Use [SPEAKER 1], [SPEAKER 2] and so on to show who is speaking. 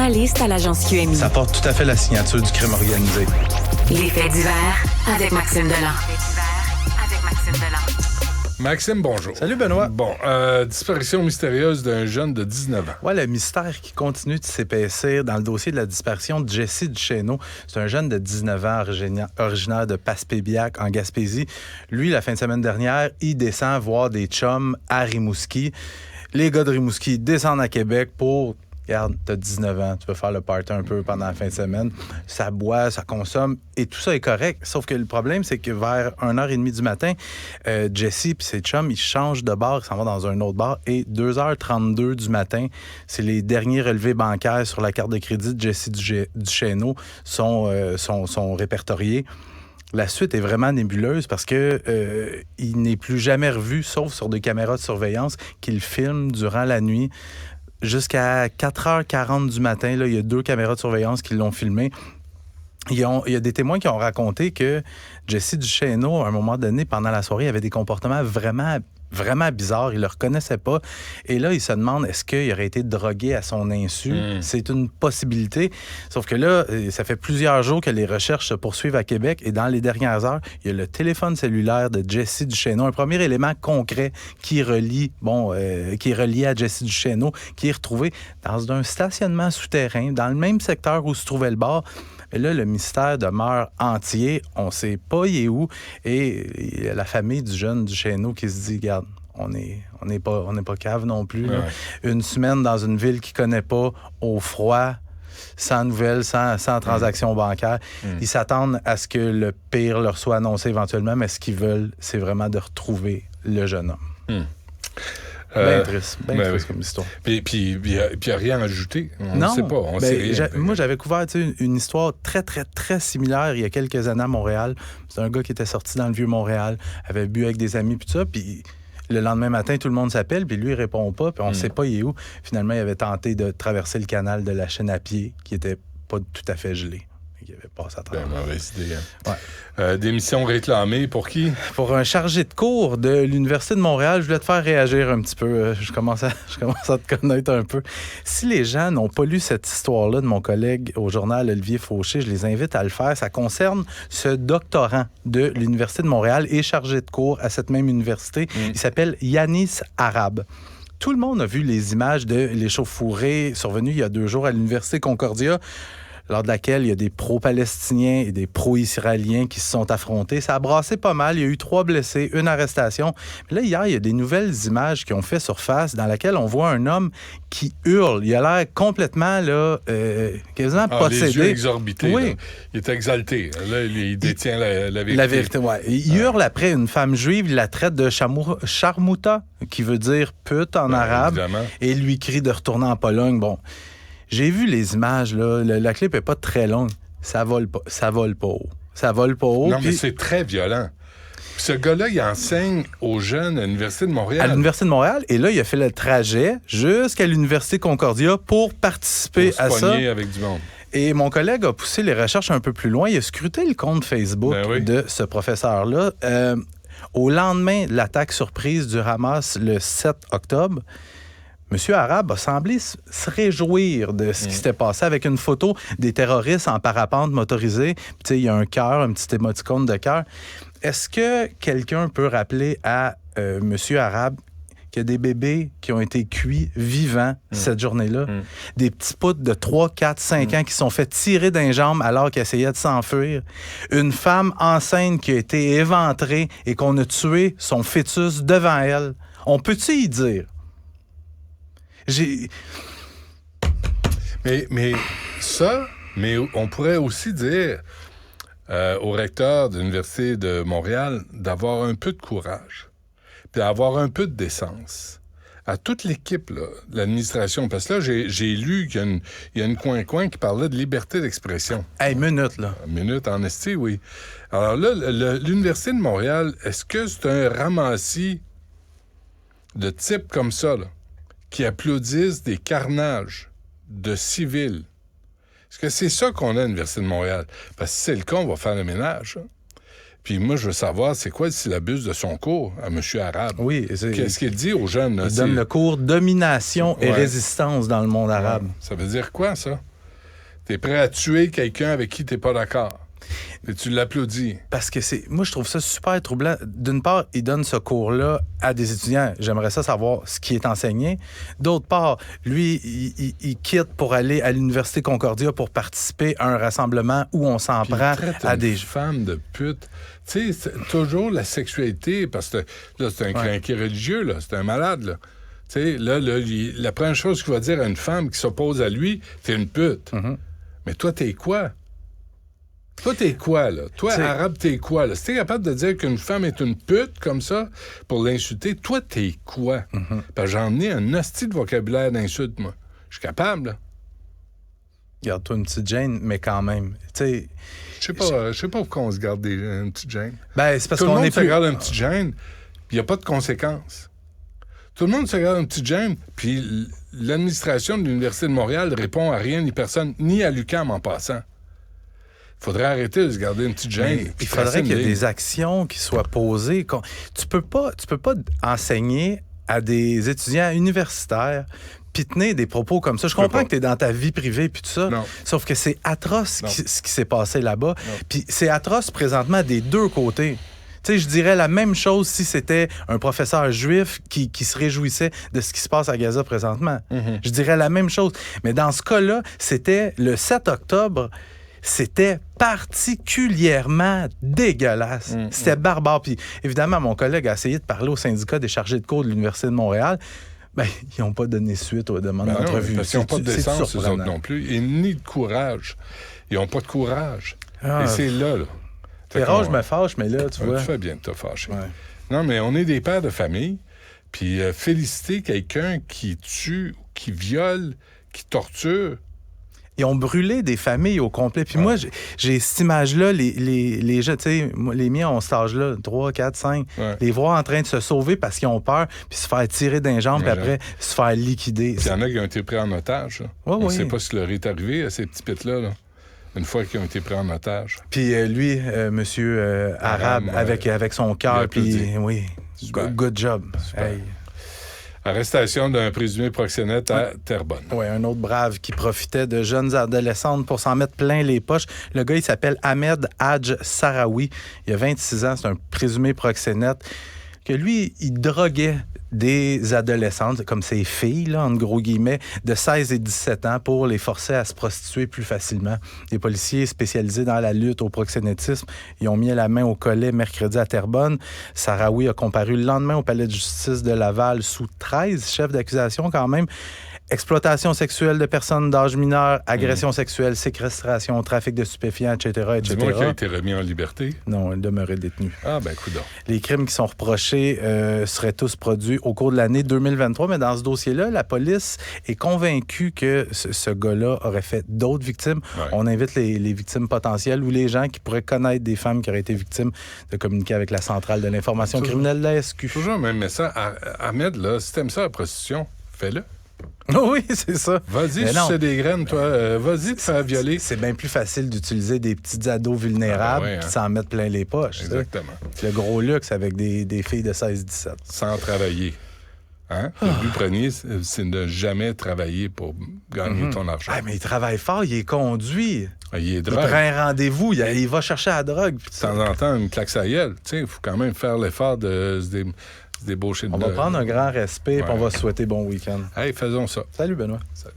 [SPEAKER 1] journaliste à l'agence QMI.
[SPEAKER 2] Ça porte tout à fait la signature du crime organisé.
[SPEAKER 1] Les faits divers avec Maxime Delan.
[SPEAKER 3] Maxime, bonjour.
[SPEAKER 2] Salut, Benoît.
[SPEAKER 3] Bon, disparition mystérieuse d'un jeune de 19 ans.
[SPEAKER 2] Ouais, le mystère qui continue de s'épaissir dans le dossier de la disparition de Jesse Duchesneau. C'est un jeune de 19 ans originaire de Passepébiac, en Gaspésie. Lui, la fin de semaine dernière, il descend voir des chums à Rimouski. Les gars de Rimouski descendent à Québec pour... Regarde, t'as 19 ans, tu peux faire le party un peu pendant la fin de semaine. Ça boit, ça consomme, et tout ça est correct. Sauf que le problème, c'est que vers 1h30 du matin, Jesse et ses chums, ils changent de bar, ils s'en vont dans un autre bar, et 2h32 du matin, c'est les derniers relevés bancaires sur la carte de crédit de Jesse Duchesneau sont répertoriés. La suite est vraiment nébuleuse parce que il n'est plus jamais revu, sauf sur des caméras de surveillance qu'il filme durant la nuit. Jusqu'à 4h40 du matin, là, il y a 2 caméras de surveillance qui l'ont filmé. Il y a des témoins qui ont raconté que Jesse Duchesneau, à un moment donné, pendant la soirée, avait des comportements vraiment bizarres. Il ne le reconnaissait pas. Et là, il se demande, est-ce qu'il aurait été drogué à son insu? C'est une possibilité. Sauf que là, ça fait plusieurs jours que les recherches se poursuivent à Québec. Et dans les dernières heures, il y a le téléphone cellulaire de Jesse Duchesneau, un premier élément concret qui est relié à Jesse Duchesneau, qui est retrouvé dans un stationnement souterrain, dans le même secteur où se trouvait le bar. Et là, le mystère demeure entier. On ne sait pas il est où. Et il y a la famille du jeune Duchesneau qui se dit, regarde, on n'est pas cave non plus. Ouais. Une semaine dans une ville qu'il ne connaît pas, au froid, sans nouvelles, sans transactions bancaires. Ils s'attendent à ce que le pire leur soit annoncé éventuellement, mais ce qu'ils veulent, c'est vraiment de retrouver le jeune homme. Bien triste comme histoire.
[SPEAKER 3] Puis il n'y a rien à ajouter. On
[SPEAKER 2] non,
[SPEAKER 3] ne sait pas. On sait rien.
[SPEAKER 2] Moi, j'avais couvert une histoire très, très, très similaire il y a quelques années à Montréal. C'est un gars qui était sorti dans le Vieux-Montréal, avait bu avec des amis, puis tout ça, puis le lendemain matin, tout le monde s'appelle, puis lui, il répond pas, puis on ne sait pas il est où. Finalement, il avait tenté de traverser le canal de la Chaîne à pied, qui était pas tout à fait gelé. Il avait passé à travers.
[SPEAKER 3] Mauvaise idée. Hein?
[SPEAKER 2] Ouais.
[SPEAKER 3] Démission réclamée pour qui?
[SPEAKER 2] Pour un chargé de cours de l'Université de Montréal. Je voulais te faire réagir un petit peu. Je commence à te connaître un peu. Si les gens n'ont pas lu cette histoire-là de mon collègue au journal Olivier Fauché, je les invite à le faire. Ça concerne ce doctorant de l'Université de Montréal et chargé de cours à cette même université. Il s'appelle Yanis Arabe. Tout le monde a vu les images de l'échauffourée survenue il y a 2 jours à l'Université Concordia, lors de laquelle il y a des pro-palestiniens et des pro-israéliens qui se sont affrontés. Ça a brassé pas mal. Il y a eu 3 blessés, 1 arrestation. Mais là, hier, il y a des nouvelles images qui ont fait surface dans lesquelles on voit un homme qui hurle. Il a l'air complètement, quasiment possédé.
[SPEAKER 3] Les yeux exorbités.
[SPEAKER 2] Oui.
[SPEAKER 3] Là. Il est exalté. Là, il détient la vérité.
[SPEAKER 2] La vérité, oui. Il hurle après une femme juive. Il la traite de charmouta, qui veut dire pute en arabe.
[SPEAKER 3] Évidemment.
[SPEAKER 2] Et il lui crie de retourner en Pologne. Bon... J'ai vu les images, là. La clip n'est pas très longue. Ça vole pas haut. Ça vole pas haut.
[SPEAKER 3] Non, mais c'est très violent. Puis ce gars-là, il enseigne aux jeunes à l'Université de Montréal.
[SPEAKER 2] À l'Université de Montréal. Et là, il a fait le trajet jusqu'à l'Université Concordia pour participer à ça.
[SPEAKER 3] Avec du monde.
[SPEAKER 2] Et mon collègue a poussé les recherches un peu plus loin. Il a scruté le compte Facebook de ce professeur-là. Au lendemain de l'attaque surprise du Hamas le 7 octobre, M. Arabe a semblé se réjouir de ce qui s'était passé avec une photo des terroristes en parapente motorisée. Puis, il y a un cœur, un petit émoticône de cœur. Est-ce que quelqu'un peut rappeler à M. Arabe qu'il y a des bébés qui ont été cuits vivants cette journée-là? Des petits poutres de 3, 4, 5 ans qui sont fait tirer d'un jambe alors qu'ils essayaient de s'enfuir. Une femme enceinte qui a été éventrée et qu'on a tué son fœtus devant elle. On peut-tu y dire?
[SPEAKER 3] Mais on pourrait aussi dire au recteur de l'Université de Montréal d'avoir un peu de courage, puis d'avoir un peu de décence. À toute l'équipe là, de l'administration, parce que là, j'ai lu qu'il y a une coin-coin qui parlait de liberté d'expression.
[SPEAKER 2] Hey, minute, là.
[SPEAKER 3] Minute en esti, oui. Alors là, l'Université de Montréal, est-ce que c'est un ramassis de types comme ça, là, qui applaudissent des carnages de civils? Est-ce que c'est ça qu'on a à l'Université de Montréal? Parce que si c'est le cas, on va faire le ménage. Hein? Puis moi, je veux savoir, c'est quoi le syllabus de son cours à M. Arabe?
[SPEAKER 2] Oui.
[SPEAKER 3] Qu'est-ce qu'il dit aux jeunes? Là?
[SPEAKER 2] Il donne le cours Domination et résistance dans le monde arabe.
[SPEAKER 3] Ouais. Ça veut dire quoi, ça? T'es prêt à tuer quelqu'un avec qui t'es pas d'accord. Et tu l'applaudis.
[SPEAKER 2] Parce que moi, je trouve ça super troublant. D'une part, il donne ce cours-là à des étudiants. J'aimerais ça savoir ce qui est enseigné. D'autre part, lui, il quitte pour aller à l'Université Concordia pour participer à un rassemblement où on s'en prend à des
[SPEAKER 3] femmes de pute. Tu sais, c'est toujours la sexualité, parce que là, c'est un crinqué religieux, là. C'est un malade, là. Tu sais, là, la première chose qu'il va dire à une femme qui s'oppose à lui, c'est une pute.
[SPEAKER 2] Mm-hmm.
[SPEAKER 3] Mais toi, t'es quoi? Toi, t'es quoi, là? Toi, arabe, t'es quoi, là? Si t'es capable de dire qu'une femme est une pute, comme ça, pour l'insulter, toi, t'es quoi?
[SPEAKER 2] Mm-hmm.
[SPEAKER 3] Parce que j'en ai un hostie de vocabulaire d'insulte, moi. Je suis capable, là.
[SPEAKER 2] Garde-toi une petite gêne, mais quand même. Tu sais...
[SPEAKER 3] Je sais pas pourquoi on se garde une petite gêne.
[SPEAKER 2] Ben, c'est parce
[SPEAKER 3] Tout le
[SPEAKER 2] qu'on
[SPEAKER 3] monde
[SPEAKER 2] est
[SPEAKER 3] se
[SPEAKER 2] plus...
[SPEAKER 3] garde une petite gêne, puis il n'y a pas de conséquences. Tout le monde se garde une petite gêne, puis l'administration de l'Université de Montréal répond à rien ni personne, ni à l'UQAM en passant. Il faudrait arrêter de se garder une petite gêne.
[SPEAKER 2] Il faudrait qu'il y ait des actions qui soient posées. Tu peux pas enseigner à des étudiants universitaires puis tenir des propos comme ça. Je comprends que tu es dans ta vie privée puis tout ça, sauf que c'est atroce ce qui s'est passé là-bas. Puis c'est atroce présentement des deux côtés. Tu sais, je dirais la même chose si c'était un professeur juif qui se réjouissait de ce qui se passe à Gaza présentement. Mm-hmm. Je dirais la même chose. Mais dans ce cas-là, c'était le 7 octobre, c'était particulièrement dégueulasse. C'était barbare. Puis évidemment, mon collègue a essayé de parler au syndicat des chargés de cours de l'Université de Montréal. Ben, ils n'ont pas donné suite aux demandes d'entrevue.
[SPEAKER 3] Parce qu'ils n'ont pas de décence, eux autres non plus. Et ni de courage. Ils n'ont pas de courage. Et c'est là.
[SPEAKER 2] C'est rare, je me fâche, mais là, tu vois...
[SPEAKER 3] Tu fais bien de te fâcher.
[SPEAKER 2] Ouais.
[SPEAKER 3] Non, mais on est des pères de famille. Puis féliciter quelqu'un qui tue, qui viole, qui torture...
[SPEAKER 2] Ils ont brûlé des familles au complet. Puis moi, j'ai cette image-là, les gens, tu sais, les miens ont cet âge-là, 3, 4, 5, les voir en train de se sauver parce qu'ils ont peur, puis se faire tirer d'un jambe, puis après, se faire liquider.
[SPEAKER 3] Puis il y en a qui ont été pris en otage. On ne sait pas ce qui leur est arrivé à ces petits pits-là, là, une fois qu'ils ont été pris en otage.
[SPEAKER 2] Puis lui, monsieur Arabe, avec son cœur, puis oui, good job. Hey.
[SPEAKER 3] Arrestation d'un présumé proxénète à Terrebonne.
[SPEAKER 2] Oui, un autre brave qui profitait de jeunes adolescentes pour s'en mettre plein les poches. Le gars, il s'appelle Ahmed Hadj Sarawi. Il a 26 ans, c'est un présumé proxénète. Que lui, il droguait des adolescentes, comme ces filles, là, entre gros guillemets, de 16 et 17 ans pour les forcer à se prostituer plus facilement. Les policiers spécialisés dans la lutte au proxénétisme, ils ont mis la main au collet mercredi à Terrebonne. Sarawi a comparu le lendemain au palais de justice de Laval sous 13 chefs d'accusation quand même. Exploitation sexuelle de personnes d'âge mineur, agression sexuelle, séquestration, trafic de stupéfiants, etc.
[SPEAKER 3] Dis-moi qu'il a été remis en liberté.
[SPEAKER 2] Non, il demeurait détenu.
[SPEAKER 3] Ah, ben, coudonc.
[SPEAKER 2] Les crimes qui sont reprochés seraient tous produits au cours de l'année 2023, mais dans ce dossier-là, la police est convaincue que ce gars-là aurait fait d'autres victimes. Ouais. On invite les victimes potentielles ou les gens qui pourraient connaître des femmes qui auraient été victimes de communiquer avec la centrale de l'information criminelle de la SQ.
[SPEAKER 3] Toujours même message. Ahmed, là, si t'aimes ça, la prostitution, fais-le.
[SPEAKER 2] Oui, c'est ça.
[SPEAKER 3] Vas-y, tu sais des graines, toi. Vas-y te faire violer.
[SPEAKER 2] C'est bien plus facile d'utiliser des petits ados vulnérables et s'en mettre plein les poches.
[SPEAKER 3] Exactement.
[SPEAKER 2] Le gros luxe avec des filles de 16-17.
[SPEAKER 3] Sans travailler. Hein? Le but premier, c'est de jamais travailler pour gagner ton argent.
[SPEAKER 2] Ah, mais il travaille fort, il est conduit.
[SPEAKER 3] Il est drogue.
[SPEAKER 2] Il prend un rendez-vous, il va chercher la drogue.
[SPEAKER 3] De temps en temps, une claque à gueule. Il faut quand même faire l'effort de se débaucher de...
[SPEAKER 2] On va prendre un grand respect et on va se souhaiter bon week-end.
[SPEAKER 3] Hey, faisons ça.
[SPEAKER 2] Salut, Benoît.
[SPEAKER 3] Salut.